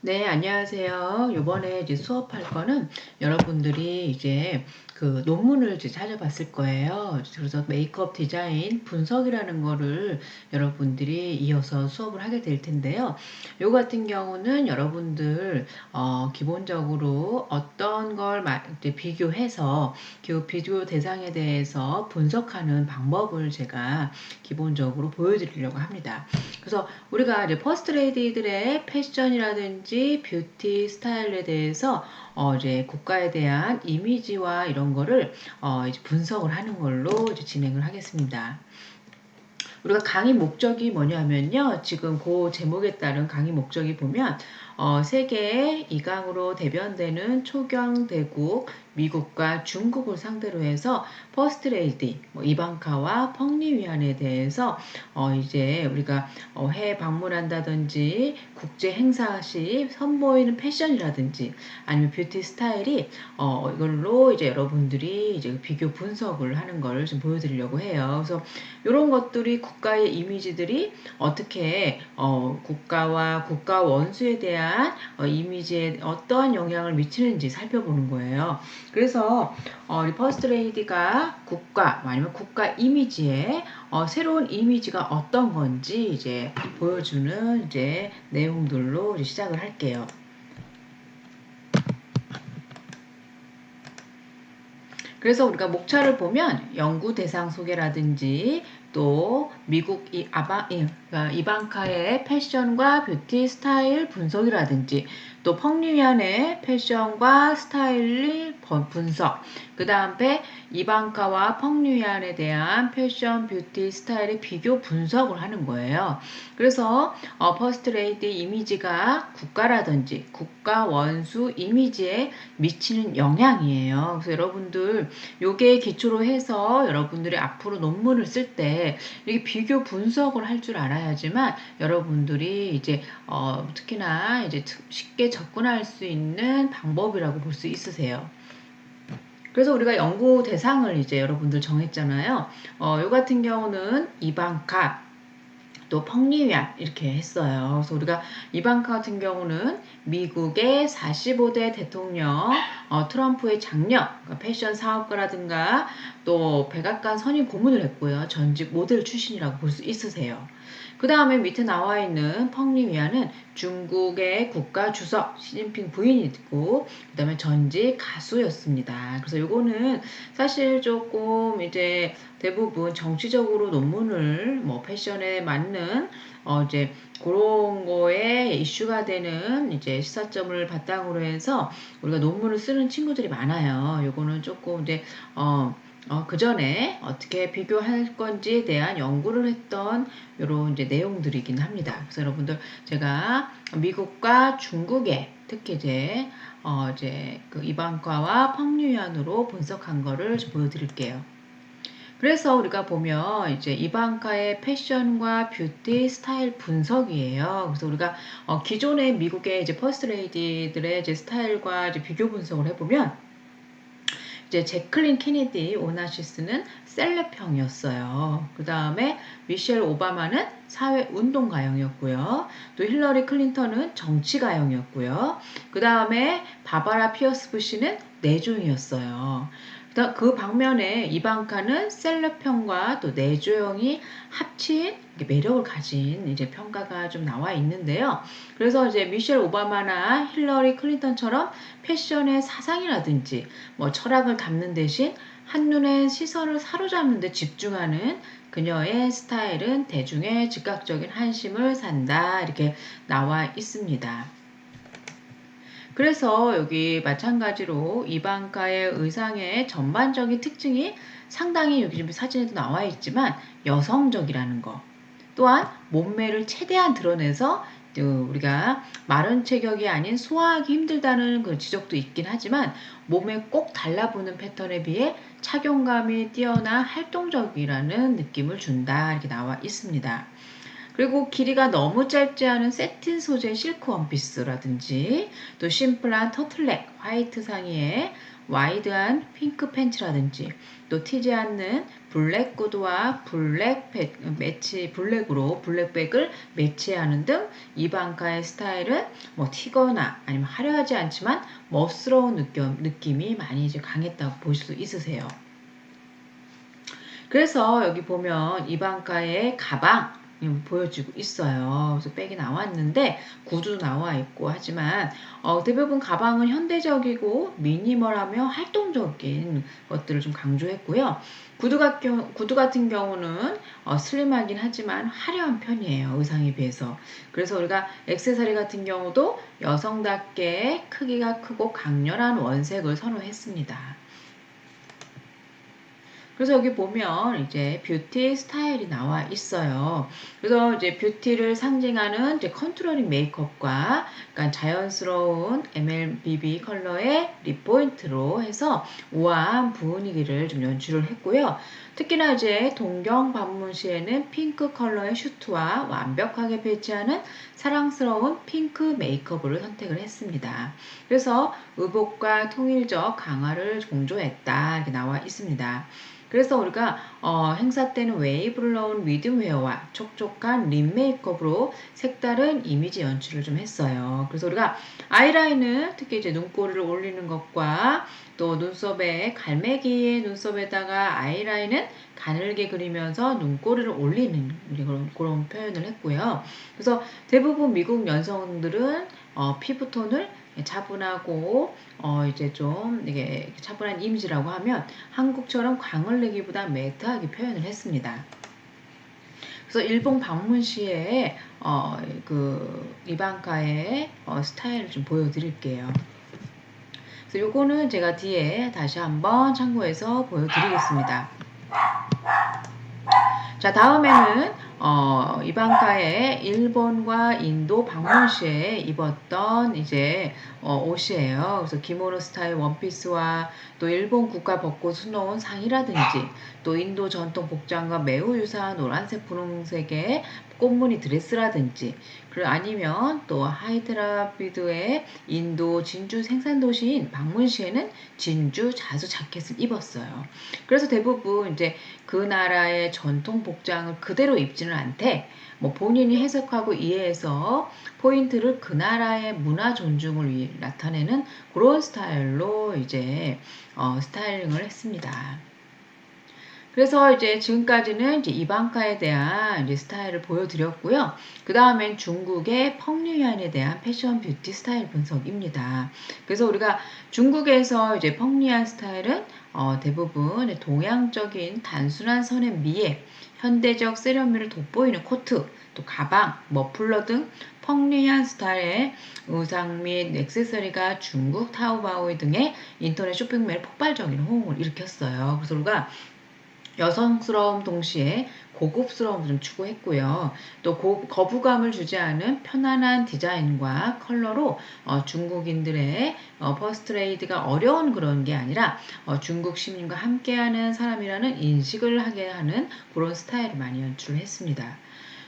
네, 안녕하세요. 요번에 이제 수업할 거는 여러분들이 이제 그 논문을 이제 찾아봤을 거예요. 그래서 메이크업 디자인 분석이라는 거를 여러분들이 이어서 수업을 하게 될 텐데요. 요 같은 경우는 여러분들 기본적으로 어떤 걸 이제 비교해서 그 비교 대상에 대해서 분석하는 방법을 제가 기본적으로 보여드리려고 합니다. 그래서 우리가 이제 퍼스트 레이디들의 패션이라든지 뷰티 스타일에 대해서 이제 국가에 대한 이미지와 이런 거를 이제 분석을 하는 걸로 이제 진행을 하겠습니다. 우리가 강의 목적이 뭐냐면요. 지금 그 제목에 따른 강의 목적이 보면 세계 2강으로 대변되는 초경대국 미국과 중국을 상대로 해서 퍼스트 레이디 이방카와 펑리 위안에 대해서 이제 우리가 해외 방문한다든지 국제 행사 시 선보이는 패션이라든지 아니면 뷰티 스타일이 이걸로 이제 여러분들이 이제 비교 분석을 하는 걸 좀 보여드리려고 해요. 그래서 이런 것들이 국가의 이미지들이 어떻게 국가와 국가 원수에 대한 이미지에 어떠한 영향을 미치는지 살펴보는 거예요. 그래서 퍼스트 레이디가 국가 아니면 국가 이미지에 새로운 이미지가 어떤 건지 이제 보여주는 이제 내용들로 이제 시작을 할게요. 그래서 우리가 목차를 보면 연구 대상 소개라든지 또 미국 그러니까 이방카의 패션과 뷰티 스타일 분석이라든지 또 펑리안의 패션과 스타일 분석, 그 다음에 이방카와 펑리안에 대한 패션, 뷰티, 스타일의 비교 분석을 하는 거예요. 그래서 퍼스트 레이디 이미지가 국가라든지 국가 원수 이미지에 미치는 영향이에요. 그래서 여러분들 요게 기초로 해서 여러분들이 앞으로 논문을 쓸 때 이렇게 비교 분석을 할 줄 알아야지만 여러분들이 이제 특히나 이제 쉽게 접근할 수 있는 방법이라고 볼 수 있으세요. 그래서 우리가 연구 대상을 이제 여러분들 정했잖아요. 요 같은 경우는 이방카, 또 펑리위안 이렇게 했어요. 그래서 우리가 이방카 같은 경우는 미국의 45대 대통령 트럼프의 장녀, 그러니까 패션 사업가라든가 또 백악관 선임 고문을 했고요. 전직 모델 출신이라고 볼 수 있으세요. 그 다음에 밑에 나와 있는 펑리위안은 중국의 국가 주석 시진핑 부인이고 그 다음에 전직 가수였습니다. 그래서 요거는 사실 조금 이제 대부분 정치적으로 논문을 뭐 패션에 맞는 이제 그런 거에 이슈가 되는 이제 시사점을 바탕으로 해서 우리가 논문을 쓰는 친구들이 많아요. 요거는 조금 이제 그 전에 어떻게 비교할 건지에 대한 연구를 했던 이런 이제 내용들이긴 합니다. 그래서 여러분들 제가 미국과 중국의 특히 이제 그 이방카와 펑리안으로 분석한 거를 보여드릴게요. 그래서 우리가 보면 이제 이방카의 패션과 뷰티 스타일 분석이에요. 그래서 우리가 기존의 미국의 이제 퍼스트 레이디들의 이제 스타일과 이제 비교 분석을 해보면 이제 제클린 케네디 오나시스는 셀럽형이었어요. 그 다음에 미셸 오바마는 사회운동가형이었고요. 또 힐러리 클린턴은 정치가형이었고요. 그 다음에 바바라 피어스 부시는 내조형이었어요. 그 방면에 이방카는 셀럽형과 또 내조형이 합친 매력을 가진 이제 평가가 좀 나와 있는데요. 그래서 이제 미셸 오바마나 힐러리 클린턴처럼 패션의 사상이라든지 뭐 철학을 담는 대신 한눈에 시선을 사로잡는 데 집중하는 그녀의 스타일은 대중의 즉각적인 한심을 산다 이렇게 나와 있습니다. 그래서 여기 마찬가지로 이방카의 의상의 전반적인 특징이 상당히 여기 좀 사진에도 나와 있지만 여성적이라는 거. 또한 몸매를 최대한 드러내서 우리가 마른 체격이 아닌 소화하기 힘들다는 그 지적도 있긴 하지만 몸에 꼭 달라붙는 패턴에 비해 착용감이 뛰어나 활동적이라는 느낌을 준다 이렇게 나와 있습니다. 그리고 길이가 너무 짧지 않은 세틴 소재 실크 원피스라든지 또 심플한 터틀넥 화이트 상의에 와이드한 핑크 팬츠라든지 또 튀지 않는 블랙 구두와 블랙으로 블랙백을 매치하는 등 이방카의 스타일은 뭐 튀거나 아니면 화려하지 않지만 멋스러운 느낌이 많이 이제 강했다고 보실 수 있으세요. 그래서 여기 보면 이방카의 가방 보여지고 있어요. 그래서 백이 나왔는데 구두도 나와 있고 하지만 대부분 가방은 현대적이고 미니멀하며 활동적인 것들을 좀 강조했고요. 구두 같은 경우는 슬림하긴 하지만 화려한 편이에요. 의상에 비해서. 그래서 우리가 액세서리 같은 경우도 여성답게 크기가 크고 강렬한 원색을 선호했습니다. 그래서 여기 보면 이제 뷰티 스타일이 나와 있어요. 그래서 이제 뷰티를 상징하는 이제 컨트롤링 메이크업과 그러니까 자연스러운 MLBB 컬러의 립 포인트로 해서 우아한 분위기를 좀 연출을 했고요. 특히나 이제 동경 방문 시에는 핑크 컬러의 슈트와 완벽하게 배치하는 사랑스러운 핑크 메이크업을 선택을 했습니다. 그래서 의복과 통일적 강화를 강조했다 이렇게 나와 있습니다. 그래서 우리가 행사 때는 웨이브를 넣은 미드웨어와 촉촉한 립 메이크업으로 색다른 이미지 연출을 좀 했어요. 그래서 우리가 아이라인은 특히 이제 눈꼬리를 올리는 것과 또 눈썹에 갈매기의 눈썹에다가 아이라인은 가늘게 그리면서 눈꼬리를 올리는 그런 표현을 했고요. 그래서 대부분 미국 여성들은 피부톤을 차분하고 이제 좀 이게 차분한 이미지라고 하면 한국처럼 광을 내기보다 매트하게 표현을 했습니다. 그래서 일본 방문 시에 그 이방카의 스타일을 좀 보여드릴게요. 그래서 요거는 제가 뒤에 다시 한번 참고해서 보여드리겠습니다. 자, 다음에는 이방카의 일본과 인도 방문 시에 입었던 이제 옷이에요. 그래서 기모노 스타일 원피스와 또 일본 국가 벚꽃 수놓은 상의라든지 또 인도 전통 복장과 매우 유사한 노란색 분홍색의 꽃무늬 드레스라든지 그리고 아니면 또 하이드라비드의 인도 진주 생산도시인 방문시에는 진주 자수 자켓을 입었어요. 그래서 대부분 이제 그 나라의 전통 복장을 그대로 입지는 않되 뭐 본인이 해석하고 이해해서 포인트를 그 나라의 문화 존중을 나타내는 그런 스타일로 이제 스타일링을 했습니다. 그래서 이제 지금까지는 이제 이방카에 대한 이제 스타일을 보여드렸고요. 그 다음엔 중국의 펑리안에 대한 패션 뷰티 스타일 분석입니다. 그래서 우리가 중국에서 이제 펑리안 스타일은 대부분 동양적인 단순한 선의 미에 현대적 세련미를 돋보이는 코트, 또 가방, 머플러 등 펑리안 스타일의 의상 및 액세서리가 중국 타오바오 등의 인터넷 쇼핑몰에 폭발적인 호응을 일으켰어요. 그래서 우리가 여성스러움 동시에 고급스러움을 좀 추구했고요. 또 거부감을 주지 않은 편안한 디자인과 컬러로 중국인들의 퍼스트레이드가 어려운 그런 게 아니라 중국 시민과 함께하는 사람이라는 인식을 하게 하는 그런 스타일을 많이 연출을 했습니다.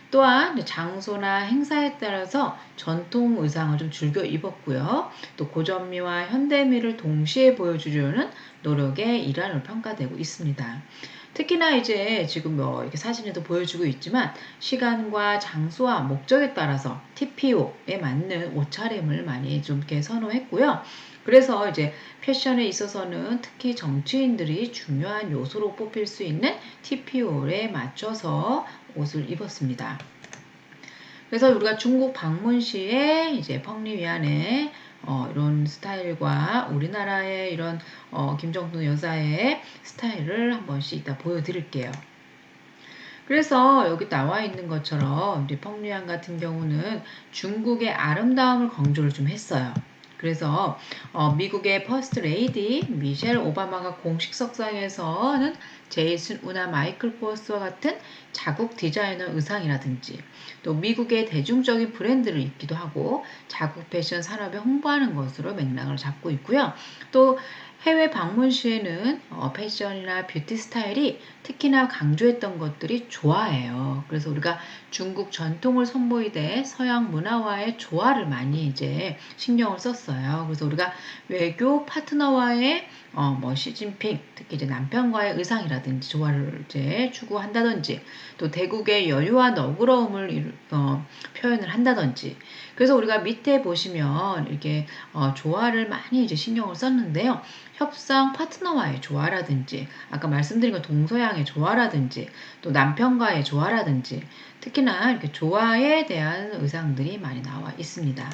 또한 장소나 행사에 따라서 전통 의상을 좀 즐겨 입었고요. 또 고전미와 현대미를 동시에 보여주려는 노력의 일환으로 평가되고 있습니다. 특히나 이제 지금 이렇게 사진에도 보여주고 있지만 시간과 장소와 목적에 따라서 TPO에 맞는 옷차림을 많이 좀 이렇게 선호했고요. 그래서 이제 패션에 있어서는 특히 정치인들이 중요한 요소로 뽑힐 수 있는 TPO에 맞춰서 옷을 입었습니다. 그래서 우리가 중국 방문 시에 이제 펑리위안의 이런 스타일과 우리나라의 이런 김정도 여사의 스타일을 한 번씩 이따 보여드릴게요. 그래서 여기 나와 있는 것처럼 이제 펑리안 같은 경우는 중국의 아름다움을 강조를 좀 했어요. 그래서 미국의 퍼스트 레이디 미셸 오바마가 공식 석상에서는 제이슨 우나 마이클 코어스와 같은 자국 디자이너 의상이라든지 또 미국의 대중적인 브랜드를 입기도 하고 자국 패션 산업에 홍보하는 것으로 맥락을 잡고 있고요. 또 해외 방문 시에는 패션이나 뷰티 스타일이 특히나 강조했던 것들이 조화예요. 그래서 우리가 중국 전통을 선보이되 서양 문화와의 조화를 많이 이제 신경을 썼어요. 그래서 우리가 외교 파트너와의 뭐 시진핑 특히 이제 남편과의 의상이라든지 조화를 이제 추구한다든지 또 대국의 여유와 너그러움을 표현을 한다든지 그래서 우리가 밑에 보시면 이렇게 조화를 많이 이제 신경을 썼는데요. 협상 파트너와의 조화라든지 아까 말씀드린 건 동서양의 조화라든지 또 남편과의 조화라든지 특히나 이렇게 조화에 대한 의상들이 많이 나와 있습니다.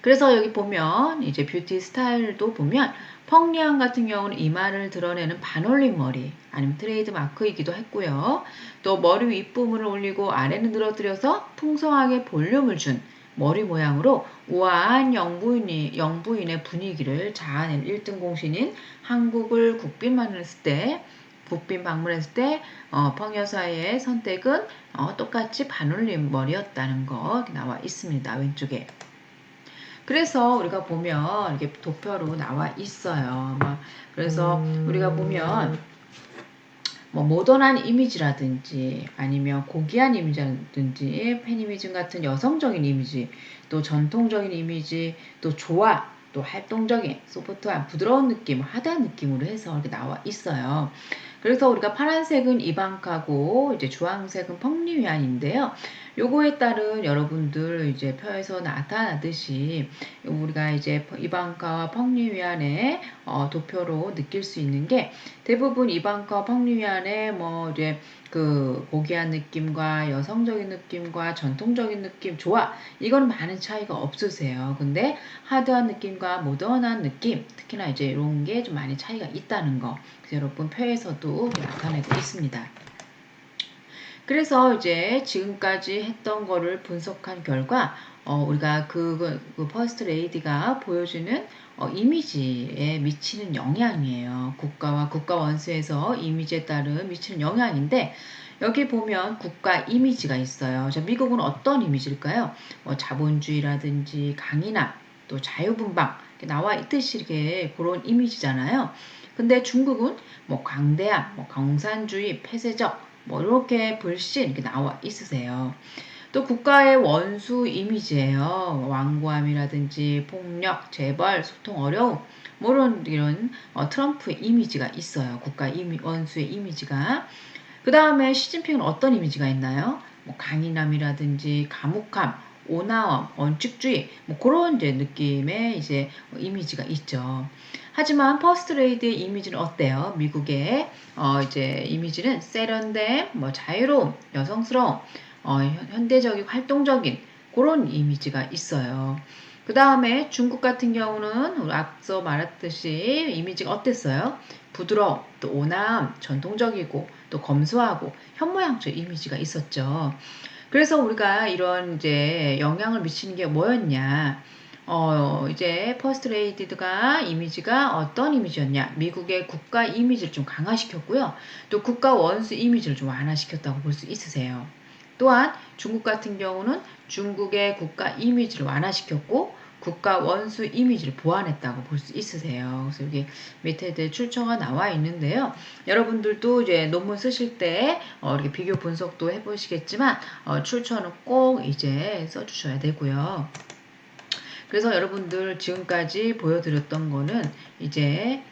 그래서 여기 보면 이제 뷰티 스타일도 보면 펑리안 같은 경우는 이마를 드러내는 반올림 머리 아니면 트레이드 마크이기도 했고요. 또 머리 윗부분을 올리고 아래는 늘어뜨려서 풍성하게 볼륨을 준 머리 모양으로 우아한 영부인의 분위기를 자아낸 1등 공신인 한국을 국빈 방문했을 때 펑 여사의 선택은 똑같이 반올림 머리였다는 거 나와 있습니다. 왼쪽에. 그래서 우리가 보면 이게 도표로 나와 있어요. 그래서 우리가 보면 뭐 모던한 이미지라든지 아니면 고귀한 이미지라든지 페미니즘 같은 여성적인 이미지 또 전통적인 이미지 또 조화 또 활동적인 소프트한 부드러운 느낌 하드한 느낌으로 해서 이렇게 나와 있어요. 그래서 우리가 파란색은 이방카고 이제 주황색은 펑리위안인데요. 요거에 따른 여러분들 이제 표에서 나타나듯이 우리가 이제 이방카와 펑리위안의 도표로 느낄 수 있는 게 대부분 이방카 펑리위안의 뭐 이제 그 고귀한 느낌과 여성적인 느낌과 전통적인 느낌 좋아 이거는 많은 차이가 없으세요. 근데 하드한 느낌과 모던한 느낌 특히나 이제 이런 게 좀 많이 차이가 있다는 거 그래서 여러분 표에서도 나타내고 있습니다. 그래서 이제 지금까지 했던 거를 분석한 결과 우리가 그 퍼스트 레이디가 보여주는 이미지에 미치는 영향이에요. 국가와 국가 원수에서 이미지에 따른 미치는 영향인데 여기 보면 국가 이미지가 있어요. 자, 미국은 어떤 이미지일까요? 자본주의라든지 강인함, 또 자유분방 이렇게 나와 있듯이 이렇게 그런 이미지잖아요. 근데 중국은 뭐 광대함, 뭐共산주의, 폐쇄적 뭐 이렇게 불신 이렇게 나와 있으세요. 또 국가의 원수 이미지예요. 완고함이라든지 폭력, 재벌, 소통 어려움 뭐 이런 트럼프 이미지가 있어요. 원수의 이미지가. 그 다음에 시진핑은 어떤 이미지가 있나요? 뭐 강인함이라든지 감옥함, 온화함, 원칙주의 뭐 그런 이제 느낌의 이제 이미지가 있죠. 하지만 퍼스트 레이디의 이미지는 어때요? 미국의 이제 이미지는 세련됨, 뭐 자유로움, 여성스러움, 현대적인 활동적인 그런 이미지가 있어요. 그 다음에 중국 같은 경우는 앞서 말했듯이 이미지가 어땠어요? 부드러움, 또 온화함, 전통적이고 또 검소하고 현모양처 이미지가 있었죠. 그래서 우리가 이런 이제 영향을 미치는 게 뭐였냐? 이제 퍼스트 레이디가 이미지가 어떤 이미지였냐? 미국의 국가 이미지를 좀 강화시켰고요. 또 국가 원수 이미지를 좀 완화시켰다고 볼 수 있으세요. 또한 중국 같은 경우는 중국의 국가 이미지를 완화시켰고 국가 원수 이미지를 보완했다고 볼 수 있으세요. 그래서 여기 밑에 출처가 나와 있는데요. 여러분들도 이제 논문 쓰실 때 이렇게 비교 분석도 해보시겠지만 출처는 꼭 이제 써주셔야 되고요. 그래서 여러분들 지금까지 보여드렸던 거는 이제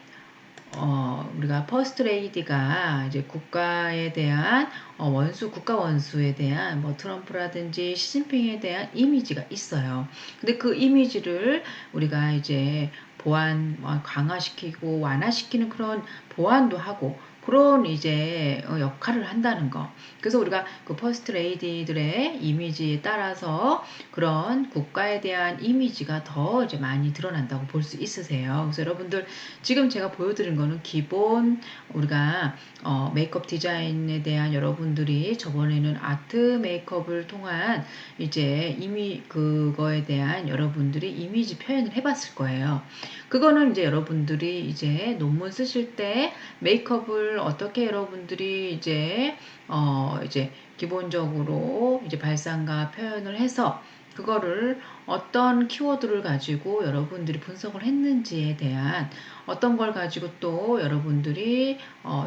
우리가 퍼스트 레이디가 이제 국가에 대한 국가 원수에 대한 뭐 트럼프라든지 시진핑에 대한 이미지가 있어요. 근데 그 이미지를 우리가 이제 강화시키고 완화시키는 그런 보완도 하고 그런 이제 역할을 한다는 거. 그래서 우리가 그 퍼스트 레이디들의 이미지에 따라서 그런 국가에 대한 이미지가 더 이제 많이 드러난다고 볼 수 있으세요. 그래서 여러분들 지금 제가 보여드린 거는 기본 우리가 메이크업 디자인에 대한 여러분들이 저번에는 아트 메이크업을 통한 이제 이미 그거에 대한 여러분들이 이미지 표현을 해봤을 거예요. 그거는 이제 여러분들이 이제 논문 쓰실 때 메이크업을 그거를 어떻게 여러분들이 이제 기본적으로 이제 발상과 표현을 해서 그거를 어떤 키워드를 가지고 여러분들이 분석을 했는지에 대한 어떤 걸 가지고 또 여러분들이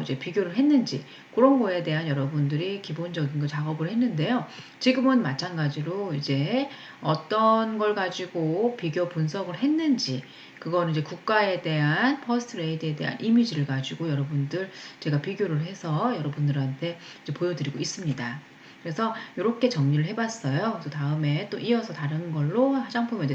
이제 비교를 했는지 그런 거에 대한 여러분들이 기본적인 거 작업을 했는데요. 지금은 마찬가지로 이제 어떤 걸 가지고 비교 분석을 했는지 그거는 이제 국가에 대한 퍼스트 레이디에 대한 이미지를 가지고 여러분들 제가 비교를 해서 여러분들한테 이제 보여드리고 있습니다. 그래서 이렇게 정리를 해봤어요. 그래서 다음에 또 이어서 다른 걸로 화장품에